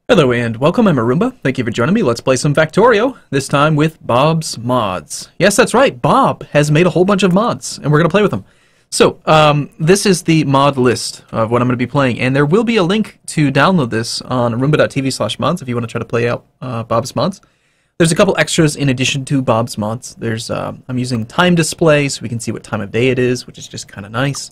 Hello and welcome, I'm Arumba. Thank you for joining me. Let's play some Factorio, this time with Bob's Mods. Yes, that's right, Bob has made a whole bunch of mods, and we're going to play with them. So, this is the mod list of what I'm going to be playing, and there will be a link to download this on arumba.tv/mods if you want to try to play out Bob's Mods. There's a couple extras in addition to Bob's Mods. There's I'm using time display so we can see what time of day it is, which is just kind of nice.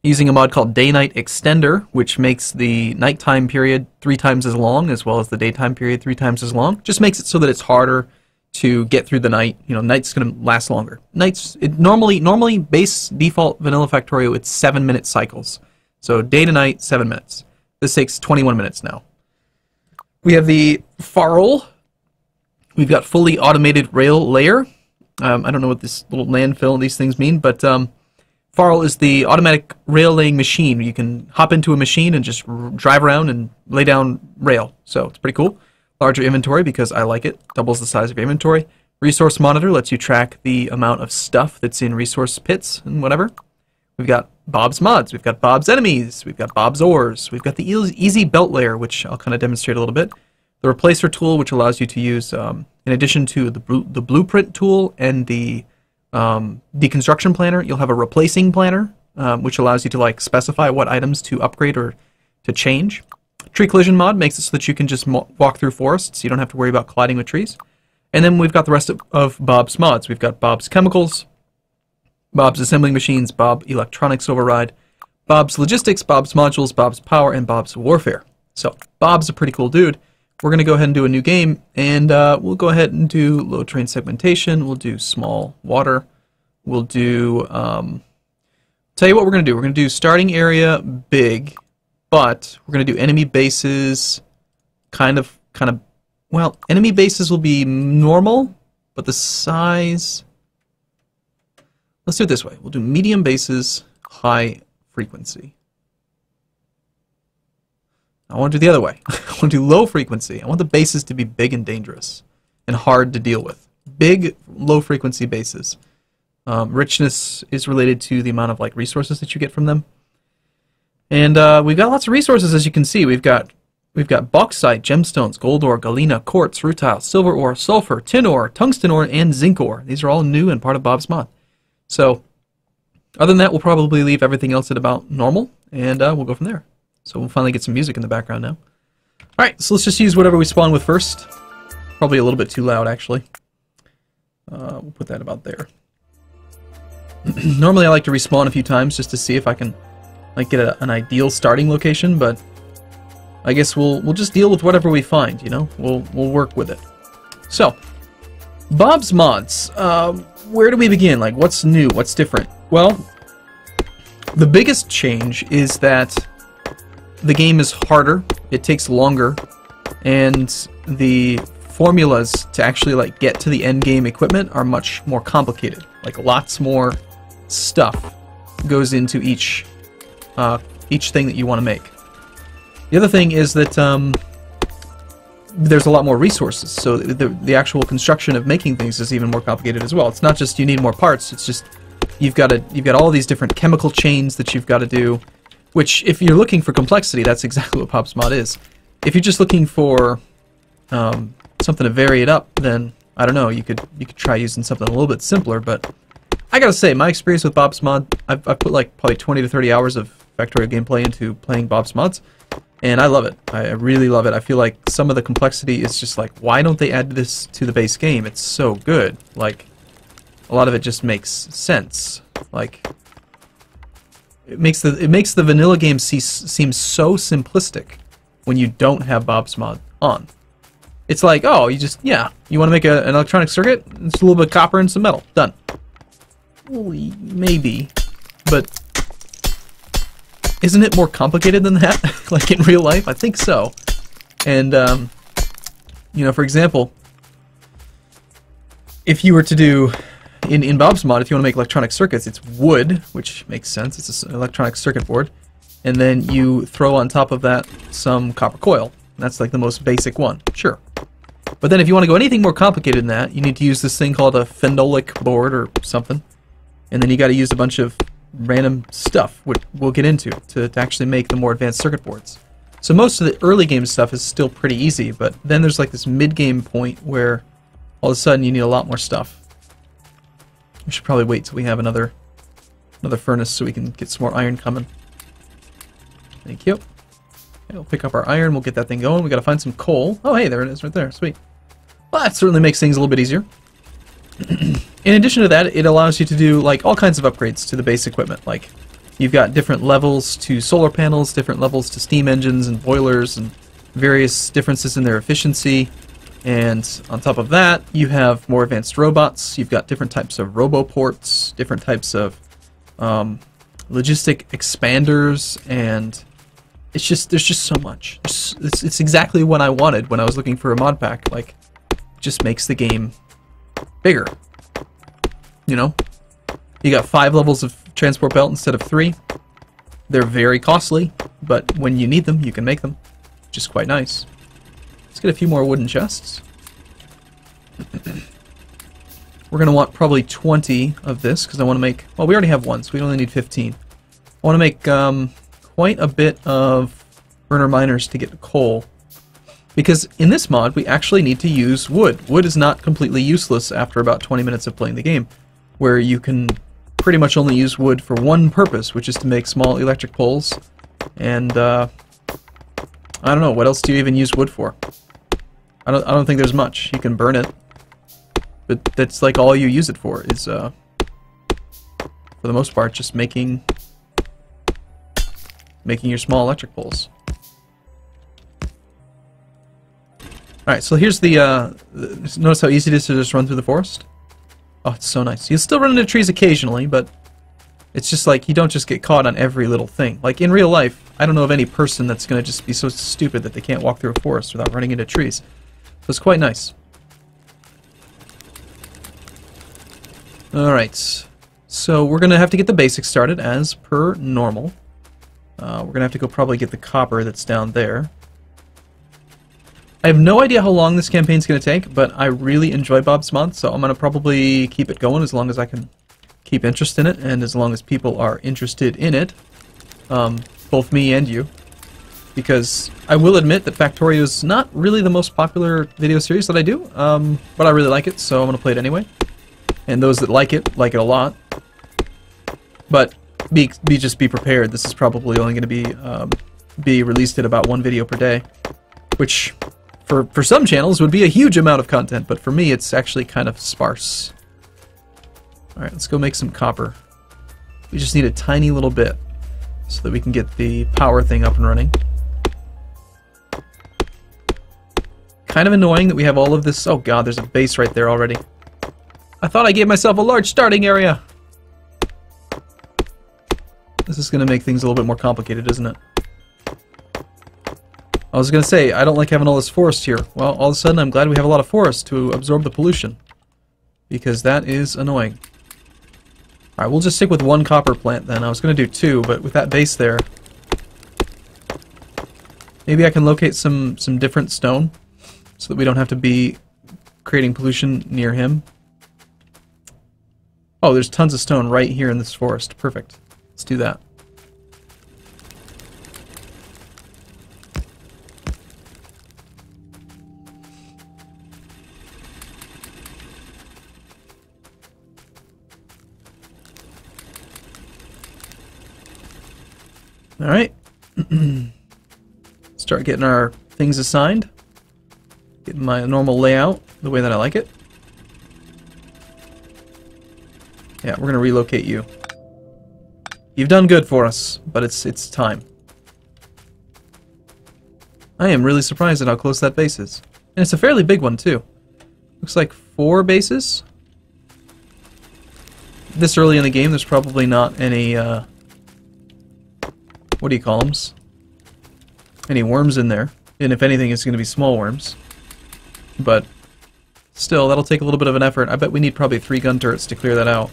Using a mod called Day-Night Extender, which makes the nighttime period 3 times as long, as well as the daytime period 3 times as long. Just makes it so that it's harder to get through the night. You know, night's going to last longer. Normally base default vanilla Factorio, it's 7-minute cycles. So day to night, 7 minutes. This takes 21 minutes now. We have the Farl. We've got fully automated rail layer. I don't know what this little landfill and these things mean, but Farl is the automatic rail laying machine. You can hop into a machine and just drive around and lay down rail. So it's pretty cool. Larger inventory because I like it. Doubles the size of your inventory. Resource monitor lets you track the amount of stuff that's in resource pits and whatever. We've got Bob's mods. We've got Bob's enemies. We've got Bob's ores. We've got the easy belt layer, which I'll kind of demonstrate a little bit. The replacer tool, which allows you to use, in addition to the blueprint tool and the deconstruction planner, you'll have a replacing planner, which allows you to like specify what items to upgrade or to change. Tree collision mod makes it so that you can just walk through forests. You don't have to worry about colliding with trees. And then we've got the rest of Bob's mods. We've got Bob's chemicals, Bob's assembling machines, Bob electronics override, Bob's logistics, Bob's modules, Bob's power, and Bob's warfare. So Bob's a pretty cool dude. We're going to go ahead and do a new game, and we'll go ahead and do low terrain segmentation. We'll do small water. We'll do, tell you what we're going to do. We're going to do starting area big, but we're going to do enemy bases kind of, well, enemy bases will be normal, but the size, let's do it this way. We'll do medium bases, high frequency. I want to do the other way. I want to do low frequency. I want the bases to be big and dangerous and hard to deal with. Big, low frequency bases. Richness is related to the amount of like resources that you get from them. And we've got lots of resources, as you can see. We've got bauxite, gemstones, gold ore, galena, quartz, rutile, silver ore, sulfur, tin ore, tungsten ore, and zinc ore. These are all new and part of Bob's mod. So other than that, we'll probably leave everything else at about normal, and we'll go from there. So we'll finally get some music in the background now. Alright, so let's just use whatever we spawn with first. Probably a little bit too loud, actually. We'll put that about there. Normally I like to respawn a few times just to see if I can like get an ideal starting location, but I guess we'll just deal with whatever we find, you know? We'll work with it. So, Bob's mods. Where do we begin? Like, what's new? What's different? Well, the biggest change is that the game is harder, it takes longer, and the formulas to actually like get to the end game equipment are much more complicated. Like lots more stuff goes into each thing that you want to make. The other thing is that there's a lot more resources, so the actual construction of making things is even more complicated as well. It's not just you need more parts, it's just you've got all these different chemical chains that you've got to do. Which, if you're looking for complexity, that's exactly what Bob's mod is. If you're just looking for something to vary it up, then I don't know. You could try using something a little bit simpler. But I gotta say, my experience with Bob's mod, I've put like probably 20 to 30 hours of Factorio gameplay into playing Bob's mods, and I love it. I really love it. I feel like some of the complexity is just like, why don't they add this to the base game? It's so good. Like, a lot of it just makes sense. Like, It makes the vanilla game seem so simplistic when you don't have Bob's mod on. It's like, oh, you want to make an electronic circuit? It's a little bit of copper and some metal. Done. Well, maybe, but isn't it more complicated than that? Like in real life? I think so. And, you know, for example, if you were to do in Bob's mod, if you want to make electronic circuits, it's wood, which makes sense. It's an electronic circuit board. And then you throw on top of that some copper coil. That's like the most basic one. Sure. But then if you want to go anything more complicated than that, you need to use this thing called a phenolic board or something. And then you got to use a bunch of random stuff, which we'll get into, to actually make the more advanced circuit boards. So most of the early game stuff is still pretty easy, but then there's like this mid-game point where all of a sudden you need a lot more stuff. We should probably wait till we have another furnace so we can get some more iron coming. Thank you. Okay, we'll pick up our iron, we'll get that thing going. We gotta find some coal. Oh hey, there it is right there, sweet. Well, that certainly makes things a little bit easier. In addition to that, it allows you to do like all kinds of upgrades to the base equipment. Like you've got different levels to solar panels, different levels to steam engines and boilers, and various differences in their efficiency. And on top of that, you have more advanced robots. You've got different types of roboports, different types of logistic expanders, and it's just there's just so much. It's exactly what I wanted when I was looking for a mod pack. Like, it just makes the game bigger. You know, you got 5 levels of transport belt instead of 3. They're very costly, but when you need them, you can make them. Which is quite nice. Let's get a few more wooden chests. We're going to want probably 20 of this, because I want to make... Well, we already have one, so we only need 15. I want to make quite a bit of burner miners to get coal. Because in this mod, we actually need to use wood. Wood is not completely useless after about 20 minutes of playing the game, where you can pretty much only use wood for one purpose, which is to make small electric poles. And, I don't know, what else do you even use wood for? I don't think there's much. You can burn it, but that's like all you use it for is, for the most part, just making your small electric poles. Alright, so here's the, notice how easy it is to just run through the forest? Oh, it's so nice. You'll still run into trees occasionally, but it's just like, you don't just get caught on every little thing. Like, in real life, I don't know of any person that's going to just be so stupid that they can't walk through a forest without running into trees. So it's quite nice. Alright, so we're going to have to get the basics started as per normal. We're going to have to go probably get the copper that's down there. I have no idea how long this campaign's going to take, but I really enjoy Bob's Mod, so I'm going to probably keep it going as long as I can keep interest in it, and as long as people are interested in it. Both me and you. Because I will admit that Factorio is not really the most popular video series that I do, but I really like it, so I'm going to play it anyway. And those that like it a lot. But just be prepared. This is probably only going to be released at about 1 video per day, which for some channels would be a huge amount of content, but for me it's actually kind of sparse. Alright, let's go make some copper. We just need a tiny little bit so that we can get the power thing up and running. Kind of annoying that we have all of this. Oh god, there's a base right there already. I thought I gave myself a large starting area. This is going to make things a little bit more complicated, isn't it? I was going to say, I don't like having all this forest here. Well, all of a sudden I'm glad we have a lot of forest to absorb the pollution. Because that is annoying. Alright, we'll just stick with 1 copper plant then. I was going to do 2, but with that base there... Maybe I can locate some different stone, so that we don't have to be creating pollution near him. Oh, there's tons of stone right here in this forest. Perfect. Let's do that. Alright. Start getting our things assigned. Getting my normal layout the way that I like it. Yeah, we're going to relocate you. You've done good for us, but it's time. I am really surprised at how close that base is. And it's a fairly big one, too. Looks like 4 bases. This early in the game, there's probably not any, what do you call them? Any worms in there. And if anything, it's going to be small worms. But still, that'll take a little bit of an effort. I bet we need probably 3 gun turrets to clear that out.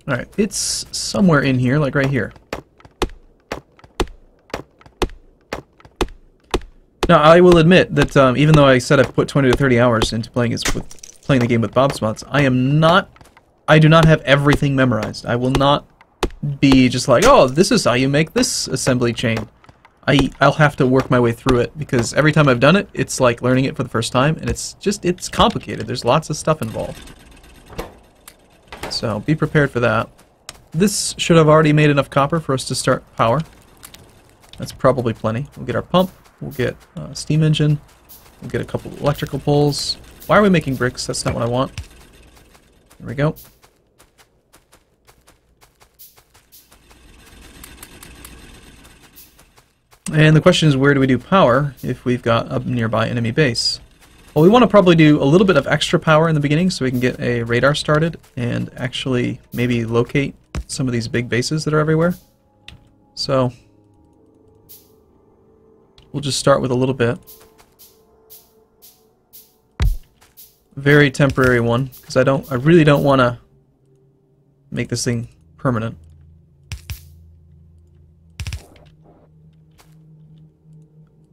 Alright, it's somewhere in here, like right here. Now, I will admit that even though I said I've put 20 to 30 hours into playing the game with Bob's Mods, I am not I do not have everything memorized. I will not be just like, oh, this is how you make this assembly chain. I'll have to work my way through it, because every time I've done it, it's like learning it for the first time, and it's complicated. There's lots of stuff involved. So be prepared for that. This should have already made enough copper for us to start power. That's probably plenty. We'll get our pump, we'll get a steam engine, we'll get a couple of electrical poles. Why are we making bricks? That's not what I want. There we go. And the question is, where do we do power if we've got a nearby enemy base? Well, we want to probably do a little bit of extra power in the beginning so we can get a radar started and actually maybe locate some of these big bases that are everywhere. So we'll just start with a little bit. Very temporary one, because I really don't want to make this thing permanent.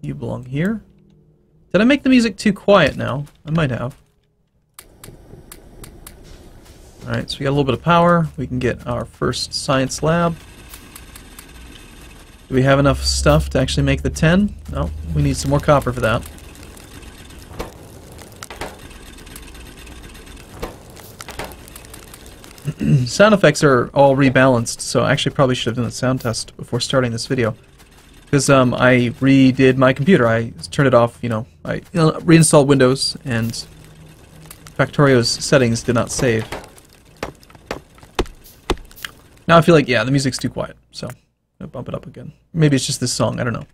You belong here. Did I make the music too quiet now? I might have. Alright, so we got a little bit of power. We can get our first science lab. Do we have enough stuff to actually make the 10? No, we need some more copper for that. Sound effects are all rebalanced, so I actually probably should have done a sound test before starting this video. Because I redid my computer. I turned it off, I reinstalled Windows, and Factorio's settings did not save. Now I feel like, yeah, the music's too quiet, so I'm going to bump it up again. Maybe it's just this song, I don't know.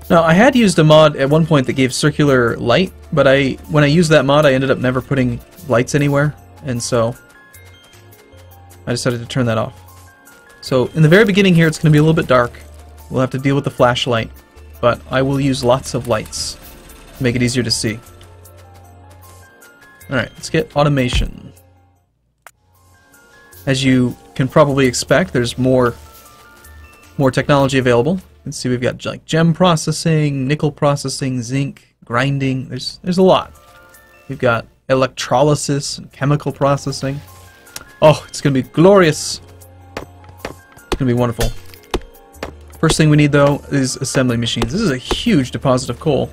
Now, I had used a mod at one point that gave circular light, but when I used that mod, I ended up never putting lights anywhere, and so I decided to turn that off. So in the very beginning here, it's going to be a little bit dark. We'll have to deal with the flashlight, but I will use lots of lights to make it easier to see. Alright, let's get automation. As you can probably expect, there's more technology available. You can see we've got like gem processing, nickel processing, zinc, grinding. There's a lot. We've got electrolysis and chemical processing. Oh, it's going to be glorious. It's going to be wonderful. First thing we need, though, is assembly machines. This is a huge deposit of coal.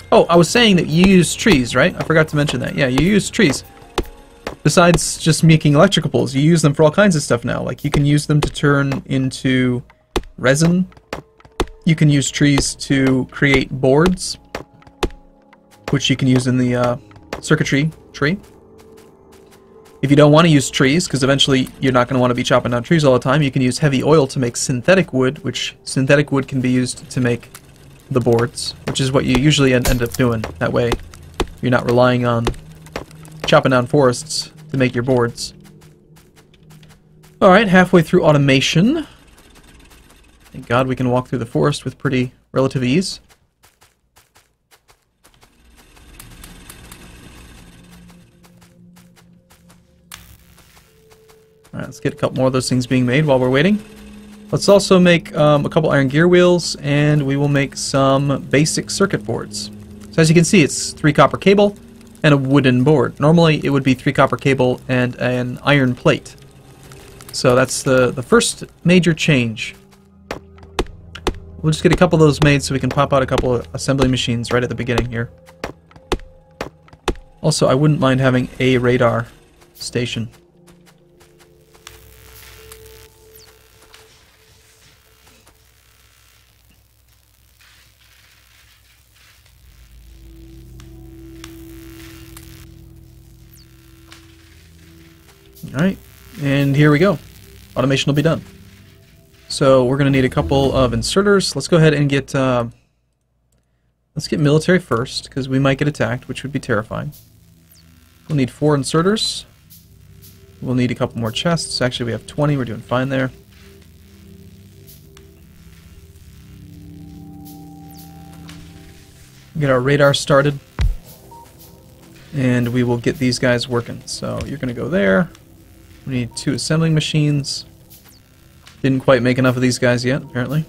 Oh, I was saying that you use trees, right? I forgot to mention that. Yeah, you use trees. Besides just making electrical poles, you use them for all kinds of stuff now. Like, you can use them to turn into resin. You can use trees to create boards, which you can use in the circuitry tree. If you don't want to use trees, because eventually you're not going to want to be chopping down trees all the time, you can use heavy oil to make synthetic wood, which synthetic wood can be used to make the boards, which is what you usually end up doing. That way you're not relying on chopping down forests to make your boards. Alright, halfway through automation. Thank God we can walk through the forest with pretty relative ease. Alright, let's get a couple more of those things being made while we're waiting. Let's also make a couple iron gear wheels, and we will make some basic circuit boards. So as you can see, it's 3 copper cable and a wooden board. Normally it would be 3 copper cable and an iron plate. So that's the first major change. We'll just get a couple of those made so we can pop out a couple of assembly machines right at the beginning here. Also, I wouldn't mind having a radar station. Alright, and here we go. Automation will be done. So we're going to need a couple of inserters. Let's go ahead and get let's get military first, because we might get attacked, which would be terrifying. We'll need 4 inserters. We'll need a couple more chests. Actually, we have 20. We're doing fine there. Get our radar started, and we will get these guys working. So you're going to go there. We need 2 assembling machines. Didn't quite make enough of these guys yet, apparently.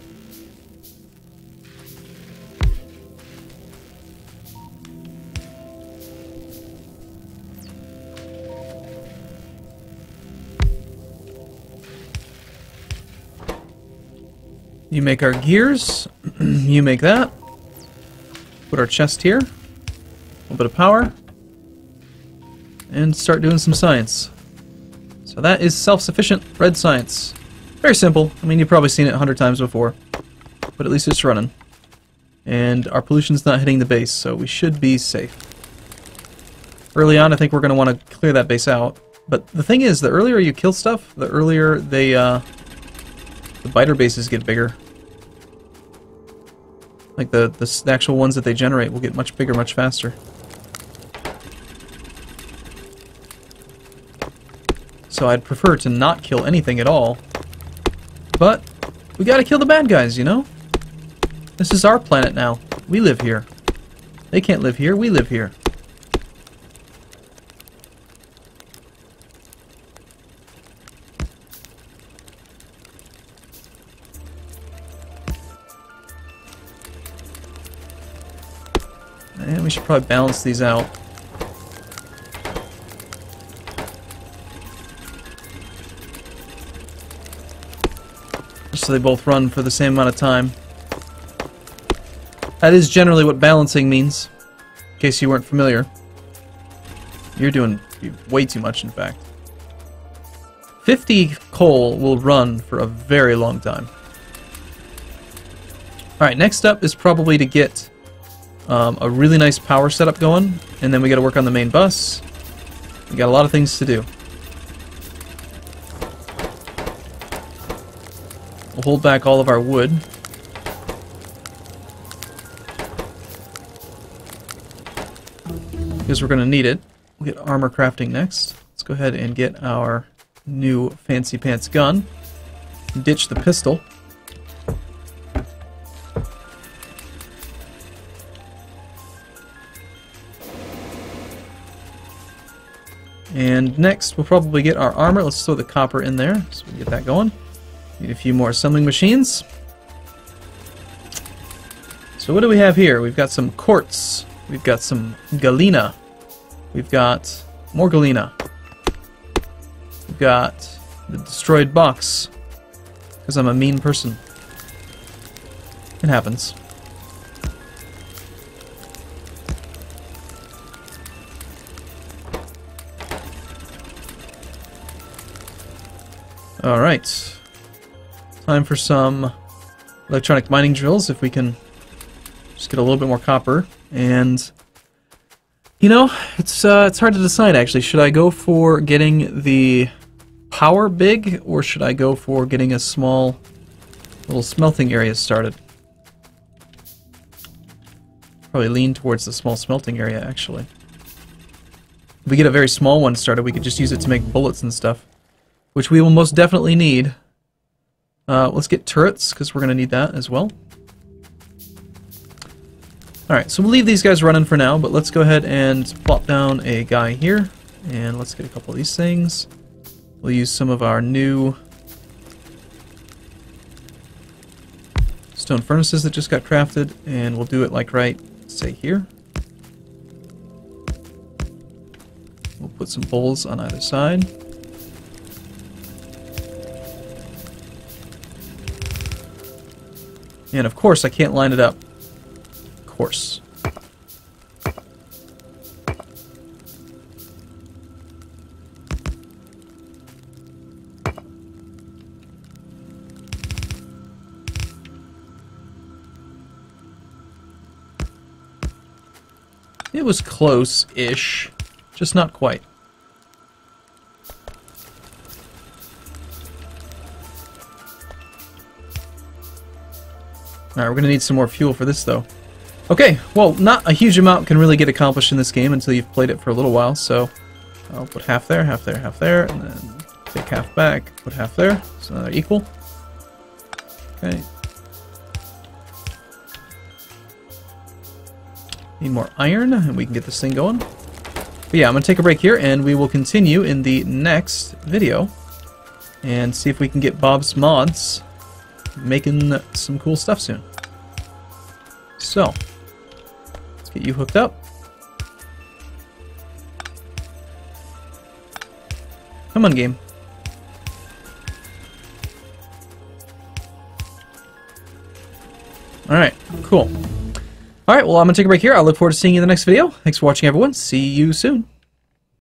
You make our gears. You make that. Put our chest here. A little bit of power. And start doing some science. So that is self-sufficient red science. Very simple. I mean, you've probably seen it 100 times before. But at least it's running. And our pollution's not hitting the base, so we should be safe. Early on, I think we're going to want to clear that base out. But the thing is, the earlier you kill stuff, the earlier they, the biter bases get bigger. Like the actual ones that they generate will get much bigger, much faster. So I'd prefer to not kill anything at all. But we gotta kill the bad guys, you know? This is our planet now. We live here. They can't live here, we live here. And we should probably balance these out. Just so they both run for the same amount of time. That is generally what balancing means, in case you weren't familiar. You're doing way too much, in fact. 50 coal will run for a very long time. Alright, next up is probably to get a really nice power setup going, and then we gotta work on the main bus. We got a lot of things to do. We'll hold back all of our wood. Because we're gonna need it. We'll get armor crafting next. Let's go ahead and get our new fancy pants gun. Ditch the pistol. And next, we'll probably get our armor. Let's throw the copper in there so we can get that going. Need a few more assembling machines. So what do we have here? We've got some quartz. We've got some galena. We've got more galena. We've got the destroyed box. Because I'm a mean person. It happens. Alright. Time for some electronic mining drills, if we can just get a little bit more copper. And, you know, it's hard to decide, actually. Should I go for getting the power big, or should I go for getting a small little smelting area started? Probably lean towards the small smelting area, actually. If we get a very small one started, we could just use it to make bullets and stuff, which we will most definitely need. Let's get turrets, because we're going to need that as well. Alright, so we'll leave these guys running for now, but let's go ahead and plop down a guy here, and let's get a couple of these things. We'll use some of our new stone furnaces that just got crafted, and we'll do it like right, say here. We'll put some bowls on either side. And of course, I can't line it up. Of course. It was close-ish, just not quite. Alright, we're going to need some more fuel for this, though. Okay, well, not a huge amount can really get accomplished in this game until you've played it for a little while, so I'll put half there, half there, half there, and then take half back, put half there, so now they're equal. Okay. Need more iron, and we can get this thing going. But yeah, I'm going to take a break here, and we will continue in the next video, and see if we can get Bob's Mods making some cool stuff soon. So, let's get you hooked up. Come on, game. Alright, cool. Alright, well, I'm going to take a break here. I look forward to seeing you in the next video. Thanks for watching, everyone. See you soon.